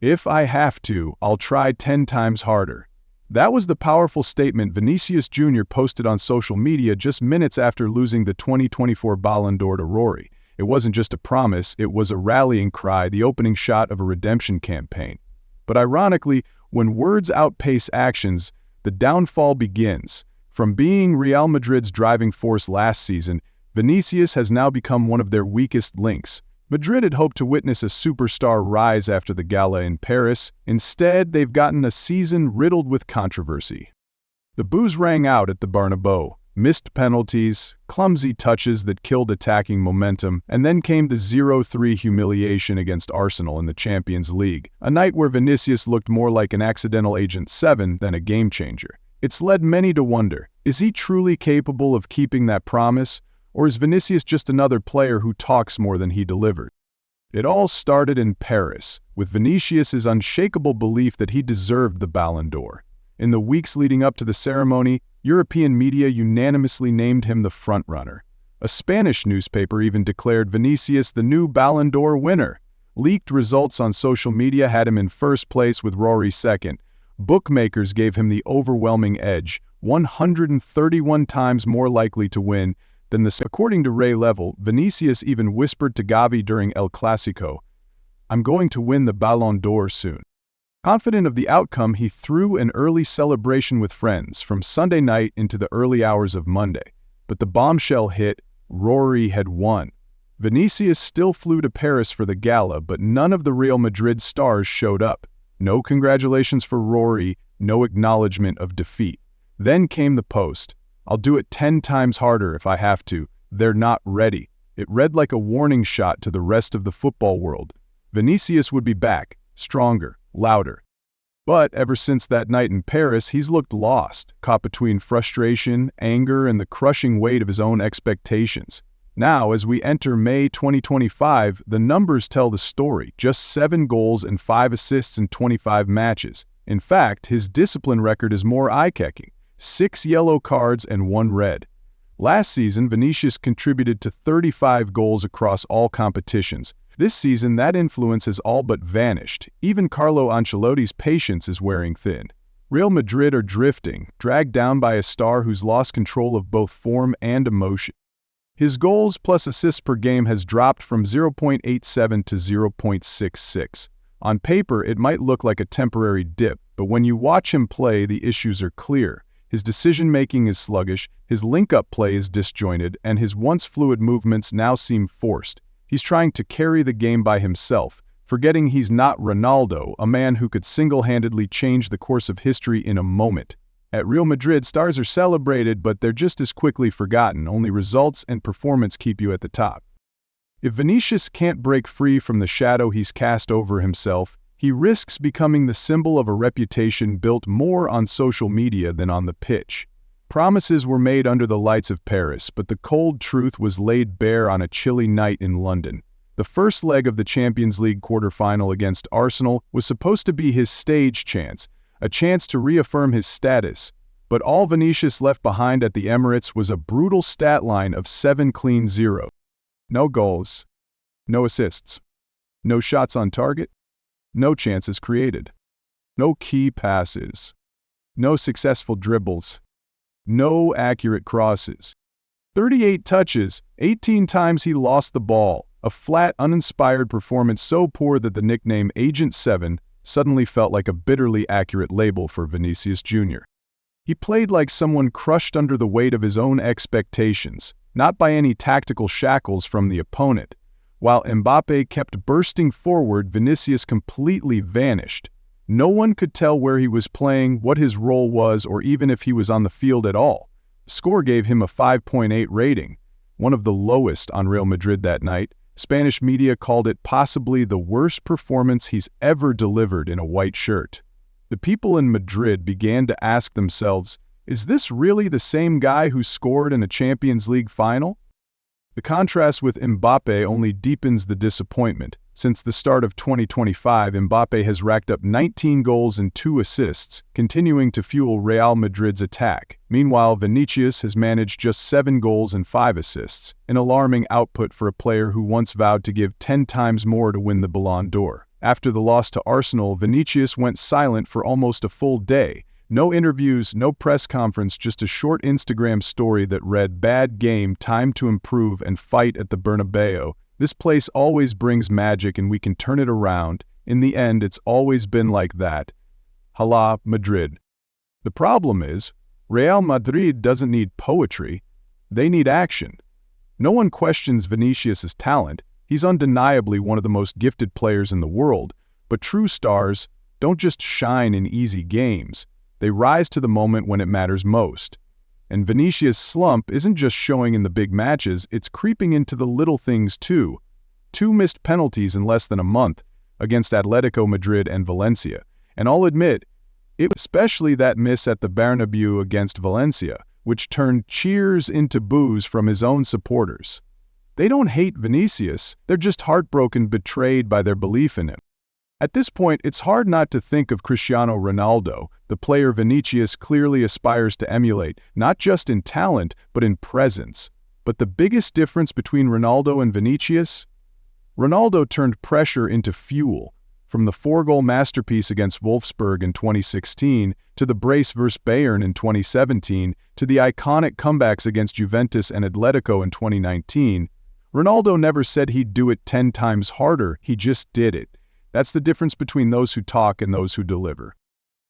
If I have to, I'll try 10 times harder. That was the powerful statement Vinícius Júnior posted on social media just minutes after losing the 2024 Ballon d'Or to Rory. It wasn't just a promise, it was a rallying cry, the opening shot of a redemption campaign. But ironically, when words outpace actions, the downfall begins. From being Real Madrid's driving force last season, Vinicius has now become one of their weakest links. Madrid had hoped to witness a superstar rise after the gala in Paris. Instead, they've gotten a season riddled with controversy. The boos rang out at the Bernabeu, missed penalties, clumsy touches that killed attacking momentum, and then came the 0-3 humiliation against Arsenal in the Champions League, a night where Vinicius looked more like an accidental Agent 7 than a game-changer. It's led many to wonder, is he truly capable of keeping that promise? Or is Vinicius just another player who talks more than he delivered? It all started in Paris, with Vinicius's unshakable belief that he deserved the Ballon d'Or. In the weeks leading up to the ceremony, European media unanimously named him the frontrunner. A Spanish newspaper even declared Vinicius the new Ballon d'Or winner. Leaked results on social media had him in first place with Rory second. Bookmakers gave him the overwhelming edge, 131 times more likely to win than the. According to Ray Level, Vinicius even whispered to Gavi during El Clasico, "I'm going to win the Ballon d'Or soon." Confident of the outcome, he threw an early celebration with friends from Sunday night into the early hours of Monday. But the bombshell hit, Rory had won. Vinicius still flew to Paris for the gala, but none of the Real Madrid stars showed up. No congratulations for Rory, no acknowledgement of defeat. Then came the post. "I'll do it 10 times harder if I have to. They're not ready." It read like a warning shot to the rest of the football world. Vinicius would be back, stronger, louder. But ever since that night in Paris, he's looked lost, caught between frustration, anger, and the crushing weight of his own expectations. Now, as we enter May 2025, the numbers tell the story. Just 7 goals and 5 assists in 25 matches. In fact, his discipline record is more eye-catching. 6 yellow cards and 1 red. Last season, Vinicius contributed to 35 goals across all competitions. This season, that influence has all but vanished. Even Carlo Ancelotti's patience is wearing thin. Real Madrid are drifting, dragged down by a star who's lost control of both form and emotion. His goals plus assists per game has dropped from 0.87 to 0.66. On paper, it might look like a temporary dip, but when you watch him play, the issues are clear. His decision-making is sluggish, his link-up play is disjointed, and his once fluid movements now seem forced. He's trying to carry the game by himself, forgetting he's not Ronaldo, a man who could single-handedly change the course of history in a moment. At Real Madrid, stars are celebrated, but they're just as quickly forgotten. Only results and performance keep you at the top. If Vinicius can't break free from the shadow he's cast over himself, he risks becoming the symbol of a reputation built more on social media than on the pitch. Promises were made under the lights of Paris, but the cold truth was laid bare on a chilly night in London. The first leg of the Champions League quarterfinal against Arsenal was supposed to be his stage chance, a chance to reaffirm his status. But all Vinicius left behind at the Emirates was a brutal stat line of 7 clean zeros. No goals, no assists, no shots on target, no chances created, no key passes, no successful dribbles, no accurate crosses. 38 touches, 18 times he lost the ball, a flat, uninspired performance so poor that the nickname Agent 7 suddenly felt like a bitterly accurate label for Vinícius Júnior. He played like someone crushed under the weight of his own expectations, not by any tactical shackles from the opponent. While Mbappe kept bursting forward, Vinicius completely vanished. No one could tell where he was playing, what his role was, or even if he was on the field at all. The score gave him a 5.8 rating, one of the lowest on Real Madrid that night. Spanish media called it possibly the worst performance he's ever delivered in a white shirt. The people in Madrid began to ask themselves, is this really the same guy who scored in a Champions League final? The contrast with Mbappe only deepens the disappointment. Since the start of 2025, Mbappe has racked up 19 goals and 2 assists, continuing to fuel Real Madrid's attack. Meanwhile, Vinicius has managed just 7 goals and 5 assists, an alarming output for a player who once vowed to give 10 times more to win the Ballon d'Or. After the loss to Arsenal, Vinicius went silent for almost a full day. No interviews, no press conference, just a short Instagram story that read, "Bad game, time to improve and fight at the Bernabeu. This place always brings magic and we can turn it around. In the end, it's always been like that. Hala, Madrid." The problem is, Real Madrid doesn't need poetry, they need action. No one questions Vinicius' talent. He's undeniably one of the most gifted players in the world, but true stars don't just shine in easy games. They rise to the moment when it matters most. And Vinicius' slump isn't just showing in the big matches, it's creeping into the little things too. 2 missed penalties in less than a month against Atletico Madrid and Valencia. And I'll admit, it was especially that miss at the Bernabeu against Valencia, which turned cheers into boos from his own supporters. They don't hate Vinicius, they're just heartbroken, betrayed by their belief in him. At this point, it's hard not to think of Cristiano Ronaldo, the player Vinicius clearly aspires to emulate, not just in talent, but in presence. But the biggest difference between Ronaldo and Vinicius? Ronaldo turned pressure into fuel. From the 4-goal masterpiece against Wolfsburg in 2016, to the brace vs Bayern in 2017, to the iconic comebacks against Juventus and Atletico in 2019, Ronaldo never said he'd do it 10 times harder, he just did it. That's the difference between those who talk and those who deliver.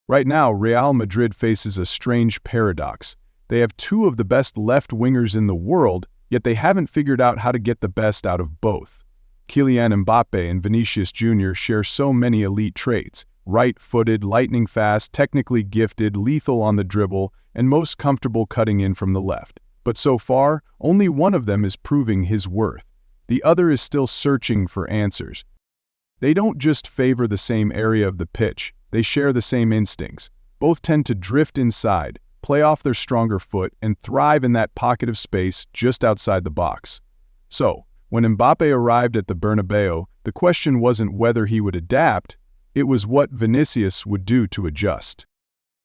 Right now, Real Madrid faces a strange paradox. They have 2 of the best left wingers in the world, yet they haven't figured out how to get the best out of both. Kylian Mbappé and Vinícius Júnior share so many elite traits: right-footed, lightning fast, technically gifted, lethal on the dribble, and most comfortable cutting in from the left. But so far, only one of them is proving his worth. The other is still searching for answers. They don't just favor the same area of the pitch, they share the same instincts. Both tend to drift inside, play off their stronger foot, and thrive in that pocket of space just outside the box. So, when Mbappe arrived at the Bernabeu, the question wasn't whether he would adapt, it was what Vinicius would do to adjust.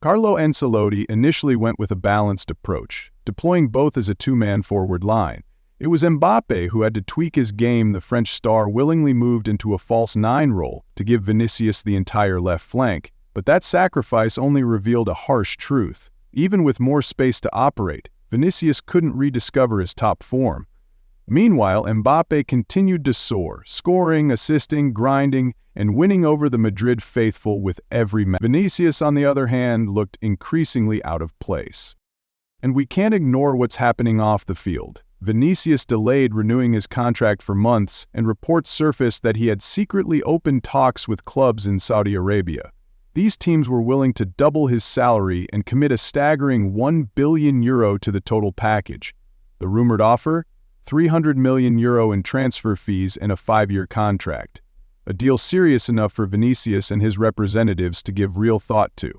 Carlo Ancelotti initially went with a balanced approach, deploying both as a 2-man forward line. It was Mbappe who had to tweak his game. The French star willingly moved into a false 9 role to give Vinicius the entire left flank, but that sacrifice only revealed a harsh truth. Even with more space to operate, Vinicius couldn't rediscover his top form. Meanwhile, Mbappe continued to soar, scoring, assisting, grinding, and winning over the Madrid faithful with every match. Vinicius, on the other hand, looked increasingly out of place. And we can't ignore what's happening off the field. Vinicius delayed renewing his contract for months, and reports surfaced that he had secretly opened talks with clubs in Saudi Arabia. These teams were willing to double his salary and commit a staggering €1 billion to the total package. The rumored offer? €300 million in transfer fees and a 5-year contract. A deal serious enough for Vinicius and his representatives to give real thought to.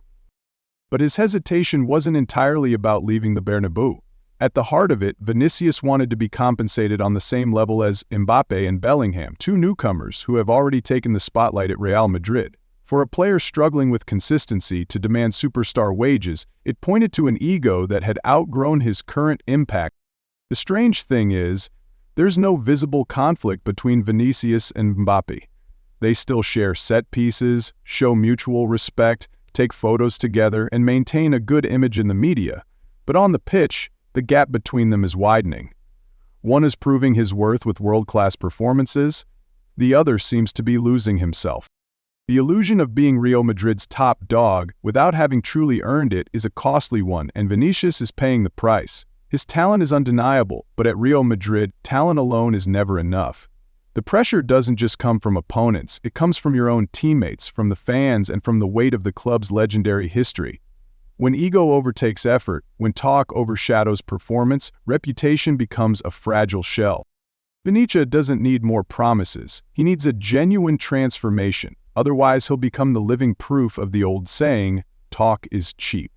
But his hesitation wasn't entirely about leaving the Bernabeu. At the heart of it, Vinicius wanted to be compensated on the same level as Mbappe and Bellingham, 2 newcomers who have already taken the spotlight at Real Madrid. For a player struggling with consistency to demand superstar wages, it pointed to an ego that had outgrown his current impact. The strange thing is, there's no visible conflict between Vinicius and Mbappe. They still share set pieces, show mutual respect, take photos together, and maintain a good image in the media. But on the pitch, the gap between them is widening. One is proving his worth with world-class performances, the other seems to be losing himself. The illusion of being Real Madrid's top dog without having truly earned it is a costly one, and Vinicius is paying the price. His talent is undeniable, but at Real Madrid, talent alone is never enough. The pressure doesn't just come from opponents, it comes from your own teammates, from the fans, and from the weight of the club's legendary history. When ego overtakes effort, when talk overshadows performance, reputation becomes a fragile shell. Vinicius doesn't need more promises, he needs a genuine transformation, otherwise he'll become the living proof of the old saying, talk is cheap.